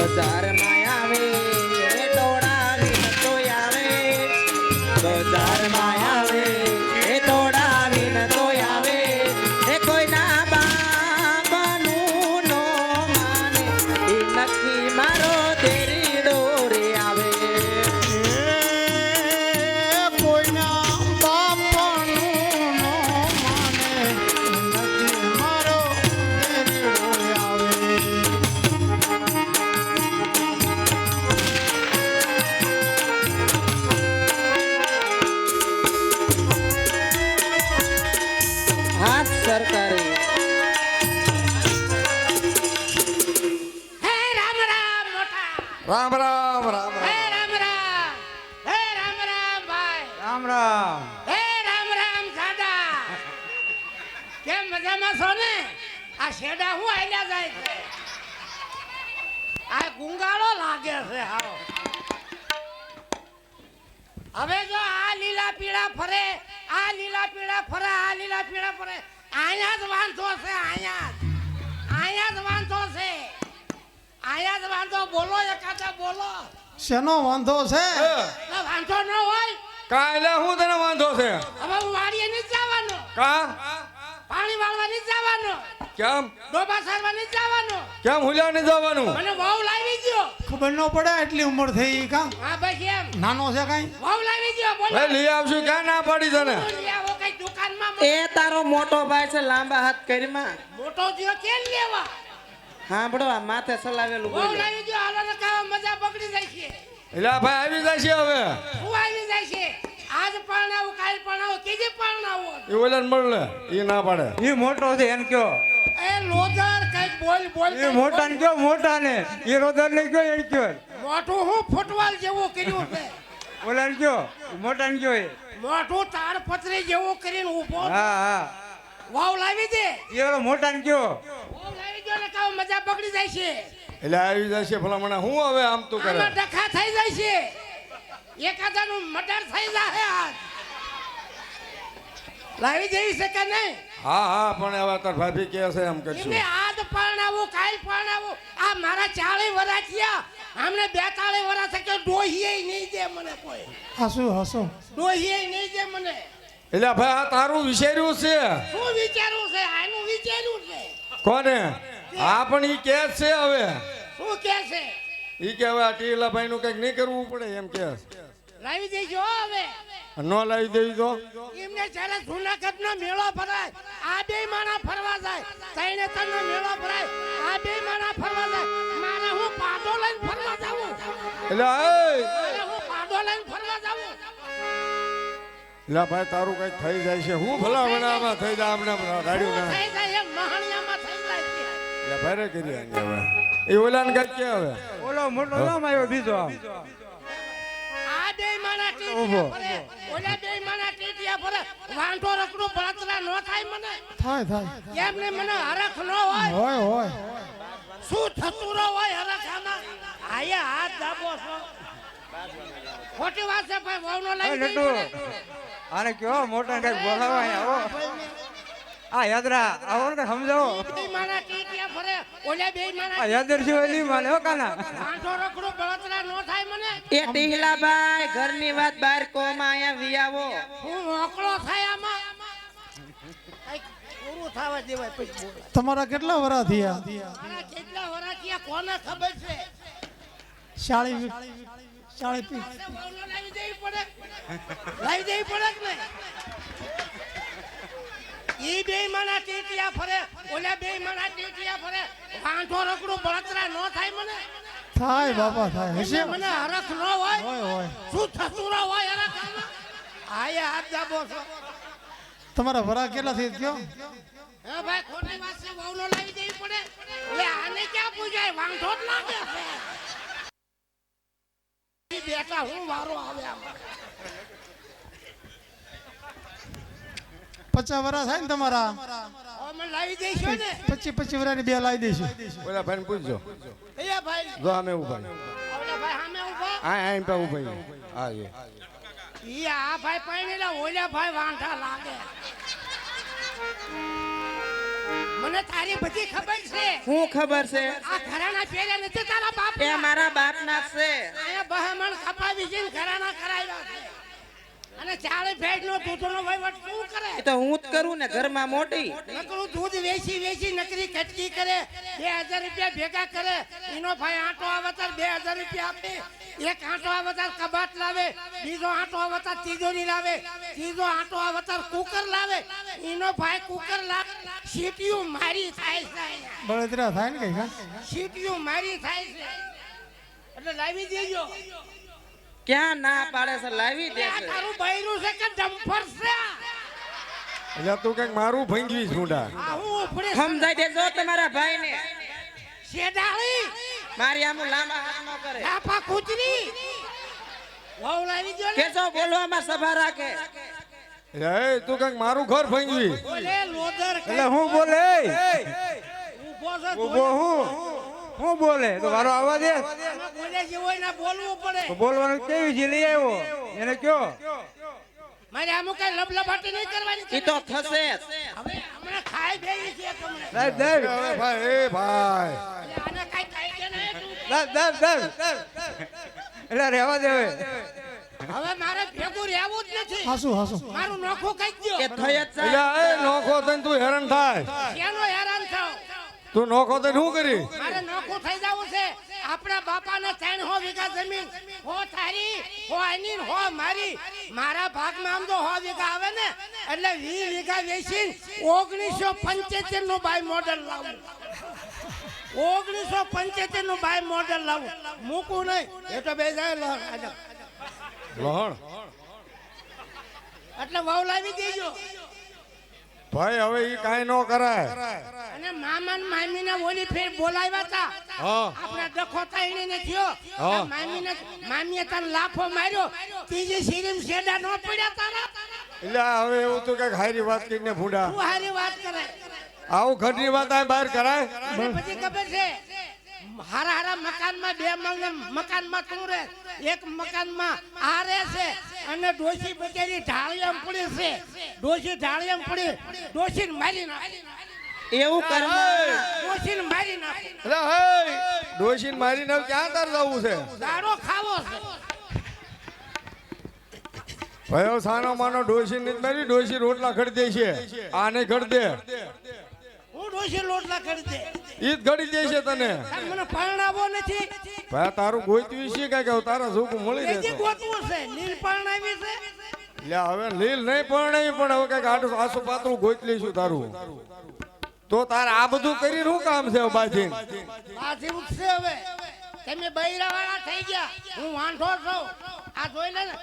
બજાર માં આવે એ તોડાવી નતો આવે બજાર માં આવે એ તોડાવી નતો આવે એ કોઈના બાપનું નો માને એ નક્કી મારો તેરી ડોરે આવે કોઈના બાપનું નો માને નથી મારો તેરી આવે હાથ સરકારી હે રામ રામ મોટા રામ રામ રામ હે રામ રામ રામ હે રામ રામ ભાઈ રામ રામ હે રામ રામ દાદા કેમ મજામાં છો ને આ શેડા હું આલ્યા જાય છે આ ગુંગાળો લાગે છે હાવ હવે જો આ લીલા પીળા ફરે આ લીલા પીળા ફરે આ લીલા પીળા ફરે અહીંયા જ વાંધો છે અહીંયા જ વાંધો છે અહીંયા જ વાંધો બોલો એકાદા બોલો શેનો વાંધો છે એટલે વાંધો ન હોય કાલે હું તને વાંધો છે હવે હું વાડીએ નહીં જવાનો કા પાણી વાળવા નહીં જવાનો કેમ ડોબા સારવા નહીં જવાનો કેમ હુલ્યા નહીં જવાનું મને વહુ લાવી દ્યો ખબર ન પડે એટલી ઉંમર થઈ કા હા ભાઈ કેમ નાનો છે કઈ વહુ લાવી દ્યો બોલો ભાઈ લઈ આવશું ક્યાં ના પાડી તને આવો કઈ દુકાનમાં એ તારો મોટો ભાઈ છે લાંબા હાથ કરીમાં મોટો દ્યો કેમ લેવા હાંભળો આ માથે સલાવેલું વહુ બોલે લાવી દ્યો હાલો ને કાવા મજા બગડી જાય છે એટલે ભાઈ આવી જાય છે હવે હું આવી જાય છે આજ પરણાવું કાલ પરણાવું કીધી પરણાવું એ ઓલા મળે એ ના પાડે એ મોટો છે એમ કયો એ લોદર કઈ બોલ બોલ એ મોટા ને કયો મોટા ને એ રોદર ને કયો એમ કયો મોટું હું ફૂટવાલ જેવું કર્યું છે ઓલા ને કયો મોટા ને કયો એ મોટું તાડપત્રી જેવું કરીને ઊભો હા હા વાવ લાવી દે એ ઓલો મોટા ને કયો વાવ લાવી દો ને કાવ મજા બગડી જાય છે એટલે આવી જાય છે ભલા મને હું હવે આમ તું કરે આમાં ડખા થઈ જાય છે એકાદાનું મર્ડર થઈ જાય આજ લાવી દેવી છે કે નહીં હા હા પણ હવે તાર ભાભી કે છે એમ કરશું એમને આજ પરણાવું કાલ પરણાવું આ મારા 40 વર્ષ થયા અમને 42 વર્ષ થયા ડોહીએ નહીં દે મને કોઈ હસું હસું ડોહીએ નહીં દે મને એટલે ભાઈ આ તારું વિચાર્યું છે શું વિચારવું છે આનું વિચાર્યું છે કોને હા પણ ઈ કે છે હવે શું કે છે ઈ કે હવે આ ટીલા ભાઈ નું કઈક નહીં કરવું પડે એમ કે લાવી દેજો હવે ન લાવી દેવી તો એમને જ્યારે જૂનાગઢ નો મેળો ભરાય આ બે માણા ફરવા જાય તઈને તને મેળો ભરાય આ બે માણા ફરવા જાય મારે હું પાડો લઈને ફરવા જાવું એટલે મારે હું પાડો લઈને ફરવા જાવું એટલે ભાઈ તારું કઈક થઈ જાય છે હું ભલા બનામાં થઈ જાય આમને ગાડ્યું ના થઈ જાય એમ મહાણિયામાં થઈ જાય છે એટલે ભાઈ કરી આને હવે એ ઓલા ને કઈ કે હવે ઓલો મોટો નામ આવ્યો બીજો આ બે માણા ટીટિયા ફરે ઓલા બે માણા ટીટિયા ફરે વાંઢો રકડું બળતરા નો થાય મને થાય થાય એમને મને હરખ ન હોય હોય હોય શું થતું ન હોય હરખ આમાં આયા હાથ દાબો છો ખોટી વાત છે ભાઈ વહુ નો એ લાવી નટુ આને કયો મોટા ને કઈક બોલાવો અહીંયા આવો આ યાદરા આવો ને કઈ સમજાવો બે માણા ટીટિયા ફરે ઓલા બે આ માણા યાદર સિવાય નહીં માને હો કાના વાંઢો રકડું બળતરા નો થાય મને એ ટીહલાભાઈ ઘરની વાત બહાર કોમાં અહીંયા વિયાવો હું મોકળો થાય આમાં કંઈક પૂરું થવા દેવાય પછી બોલાય. તમારા કેટલા વરા થયા મારા કેટલા વરાતિયા કોને ખબર છે શાળી શાળી વહુને લાવી દેવી પડે લાવી દેવી પડે કે નહીં ઈ બે માણા ટીટિયા ફરે ઓલા બે માણા ટીટિયા ફરે વાંઢો રકડું બળતરા નો થાય મને થાય બાપા થાય હશે એમને મને હરખ ન હોય હોય હોય શું થતું ન હોય હરખ આમાં આયા હાથ દાબો છો તમારા વરા કેટલા થઈ કયો હે ભાઈ ખોટી વાત છે વહુનો લાવી દેવી પડે એટલે આને ક્યાં પૂજાય વાંઢો જ લાગે છે બેટા હું વારો આવે આમાં 50 વરા થાય ને તમારા અમે લાવી દઈશું ને 25 વરાની બે લાવી દઈશું ઓલા ભાઈ પૂછજો એ ભાઈ જો અમે ઉભા ઓલા ભાઈ સામે ઊભા આ આઈન પા ઉભા હા એ ઈ આ ભાઈ પાણીલા ઓલા ભાઈ વાંઢા લાગે મને તારી બધી ખબર છે શું ખબર છે આ ઘરાના પહેર્યા નથી તારા બાપ એ અહીંયા મારા બાપના છે અહીંયા બહામણ કપાવી છે ને ઘરાના કરાવ્યા છે અને ચાલે ભેડ નો દૂધનો વહીવટ શું કરે એ તો હું જ કરું ને ઘરમાં મોટી નકરું દૂધ વેચી વેચી નકરી કટકી કરે 2000 રૂપિયા ભેગા કરે એનો ભાઈ આંટો આવતર 2000 રૂપિયા આપે એક આંટો આવતર કબાટ લાવે બીજો આંટો આવતર તિજોરી લાવે ત્રીજો આંટો આવતર કુકર લાવે એનો ભાઈ કુકર લાવે સીટીયું મારી થાય છે અહીંયા. બળતરા થાય ને કઈ હા સીટીયું મારી થાય છે એટલે લાવી દેજો ક્યાં ના પાડે છે લાવી દે આ છે તારું બૈરું છે કે ડમ્પર છે એટલે તું કઈક મારું ભંગવી છૂંડા આ હું ઉપડે સમજાઈ દેજો તમારા ભાઈને શેડાળી મારી આમ લાંબા હાથ ન કરે લાપા કૂતરી વહુ લાવી દો ને કેજો બોલવામાં સભા રાખે એ તું કઈક મારું ઘર ભંગવી બોલે લોદર કે એટલે હું બોલે ઊભો છે ઊભો હું બોલે તો મારો અવાજ એ બોલે જે હોય ને બોલવું પડે તો બોલવાનું કેવી છે લઈ આવ્યો એને કયો મારે આમ કઈ લબલબાટી નહીં કરવાની ઈ તો થશે જ. હવે હમણાં ખાઈ બેહી છે તમને સાહેબ સાહેબ એ ભાઈ એ ભાઈ એટલે આને કઈ થાય કે નહીં તું? સાહેબ સાહેબ એટલે રહેવા દે હવે હવે મારે ભેગું રહેવું જ નથી હાસુ હાસુ મારું નોખું કઈ ગયો કે થઈ જ જાય એટલે એ નોખો થઈને તું હેરાન થાય કેનો હેરાન થાવ તું નોખો થઈને શું કરી મારે નોખું થઈ જવું છે આપણા બાપાને 300 વીઘા જમીન હો તારી હો આની ને હો મારી મારા ભાગમાં આમ તો 100 વીઘા આવે ને એટલે 20 વીઘા વેચીને 1975 નું બાય મોડલ લાવું 1975 નું બાય મોડલ લાવું મૂકું નહીં એ તો બે જાય લહણ એટલે વહુ લાવી દેજો ભાઈ હવે ઈ કાઈ ન કરાય અને મામા ને મામી ને ઓલી ફેર બોલાવ્યા હતા હા આપણે ડખો થઈને ને થયો હા. મામીએ તને લાફો માર્યો ત્રીજી સીરીમ શેડા નો પડ્યા તારા એટલે હવે એવું તું કઈક હારી વાત કરીને ભૂંડા તું હારી વાત કરે આવું ઘરની વાત આ બહાર કરાય અને પછી ખબર છે હારા હારા મકાનમાં બે મકાનમાં તું રે એક મકાનમાં આ રહે છે અને ડોશી બચારી ઢાળિયામ પડી છે ડોશી ઢાળિયામ પડી ડોશીને મારી નાખે એવું કર્મ ડોશીને મારી નાખે એટલે હે ડોશીને મારીને હવે ક્યાં તાર જવું છે દાડો ખાવો છે ભાઈ હવે સાનો માનો ડોશી નથી મારી ડોશી રોટલા ખડી દે છે આને ખડી દે હું ડોશી લોટલા કરી દે ઈ જ ઘડી દે છે તને તાર મને પરણાવો નથી ભાઈ તારું ગોઈતું છે કે તારા છોકરું મળી એજી જાય ગોતવું છે નીલ પરણાવી છે એટલે હવે લીલ નહીં પરણાવી પણ હવે કઈક આટલું આસુ પાતળું ગોઈ લઈશું તારું તો તારે આ બધું કરીને શું કામ છે બાજી બાજી ઉઠશે હવે તમે બૈરા વાળા થઈ ગયા હું વાંઢો છું આ જોઈ લે ને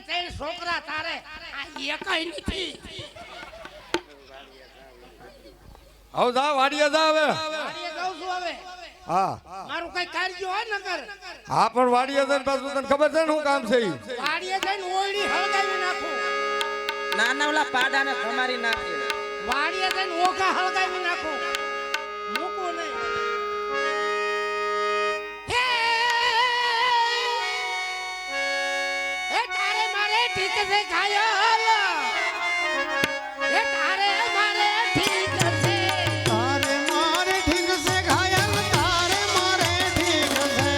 ત્રણ છોકરા તારે આ એકય નથી હવે જા વાડિયા જા હવે વાડીએ જાઉં છું હવે હા મારું કઈ કાર્ય હોય ન કર હા પણ વાડિયા જઈને પાછું તને ખબર છે ને શું કામ છે ઈ વાડીએ જઈને ઓયડી હળગાવી નાખું નાના ઓલા પાડાને તમારી નાખે વાડીએ જઈને ઓઘા હળગાવી નાખું મૂકું નહીં હે! એ તારે મારે ઠીક છે ઘાયલ એ તારે મારે ઠીક છે તારે મારે ઠીક છે ઘાયલ તારે મારે ઠીક છે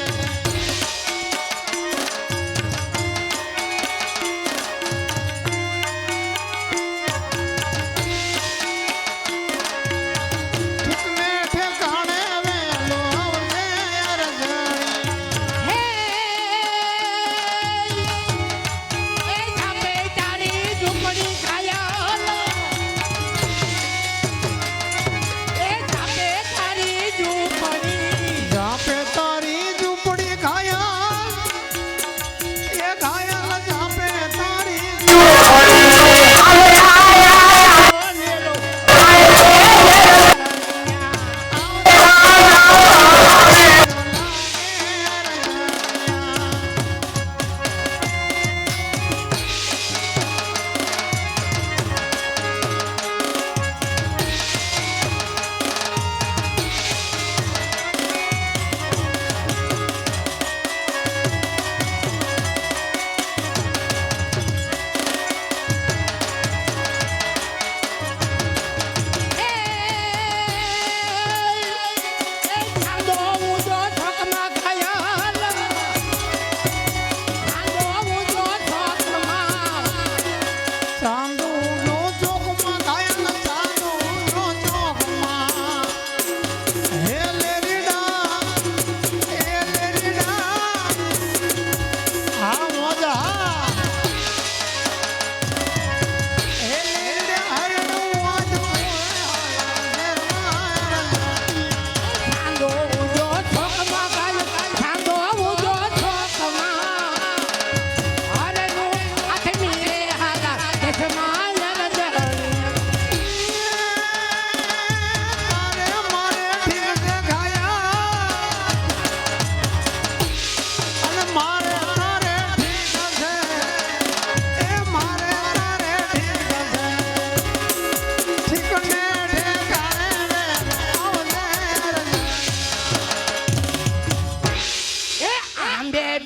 ઠીકને ઠેકાણે વેલો આવજે અરજણી હે! એ જાપે તારી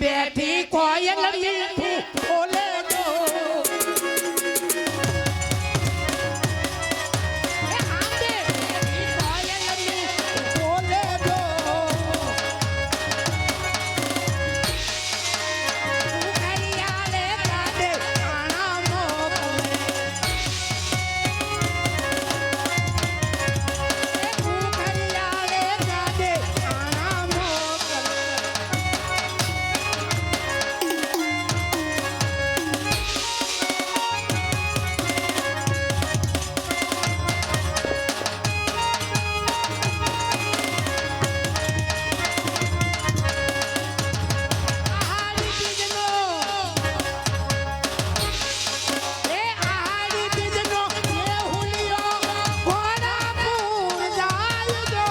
બેઠી કોયલ મીઠું બોલે જો એ આંબે બેઠી કોયલ મીઠું બોલે જો ઉખરિયાળે ગાડે આણા મોકલે ઉખરિયાળે ગાડે આણા મોકલે આહાડી બીજનો એ આહાડી બીજનો એ હુલિયો ઘોડાપુર જાય જો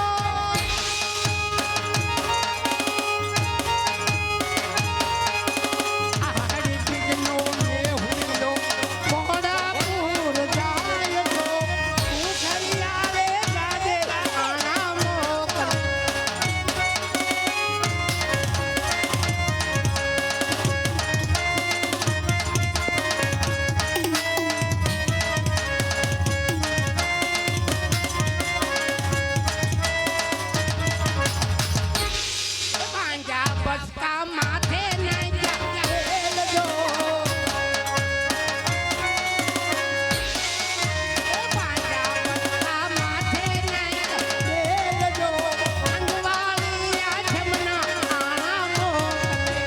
આહાડી બીજનો એ હુલિયો ઘોડાપુર જાય જો ઉખરિયાળે ગાડે આણા મોકલે પાંજા બસકા માથે નાખ્યા વેલજો પાંજા બસકા માથે નાખ્યા વેલજો અંગવાળી આઠમના આણા મોકલે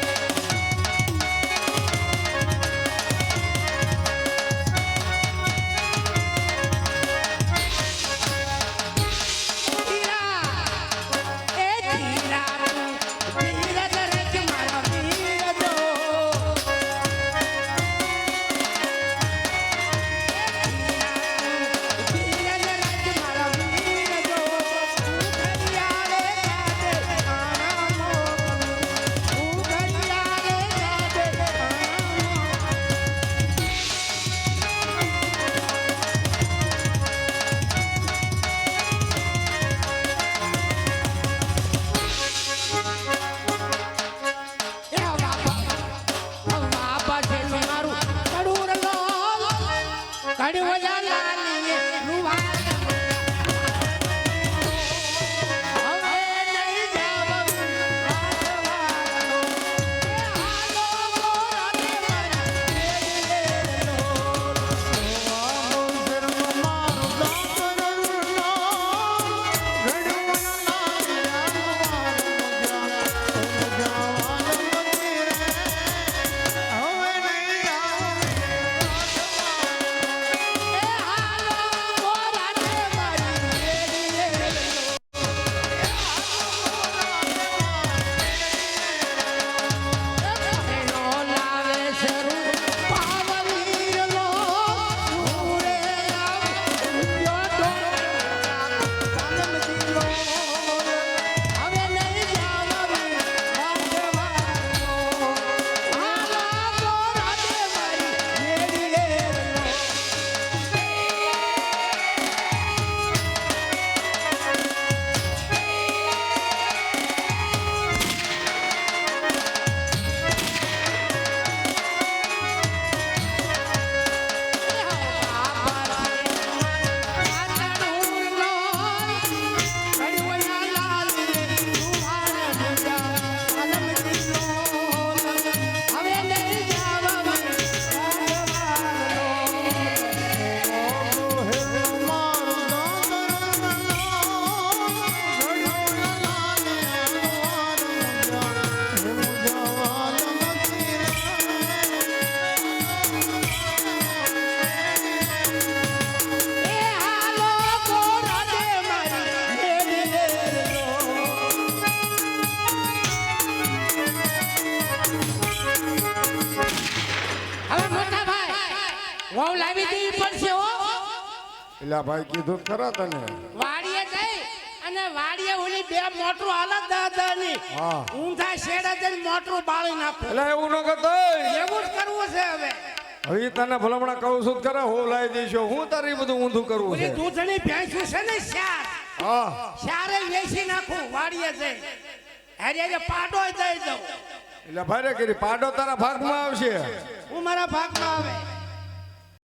વહુ લાવી દેવી પડશે હો એટલે ભાઈ કીધું ખરા તને વાડીએ જઈ અને વાડીએ ઓલી બે મોટરું હાલત દાદાની હા. ઊંધા શેડા જઈને મોટરું બાળી નાખું એટલે એવું ન કરતો એવું જ કરવું છે હવે હવે તને ભલામણા કહું છું ખરા હું લાવી દઈશું હું તારી બધું ઊંધું કરવું ઓલી છે દૂધણી ભેંસું છે ને શાર હા શારે વેચી નાખું વાડીએ જઈ અરે પાડો દઈ દઉં એટલે ભારે કરી પાડો તારા ભાગમાં આવશે હું મારા ભાગમાં આવે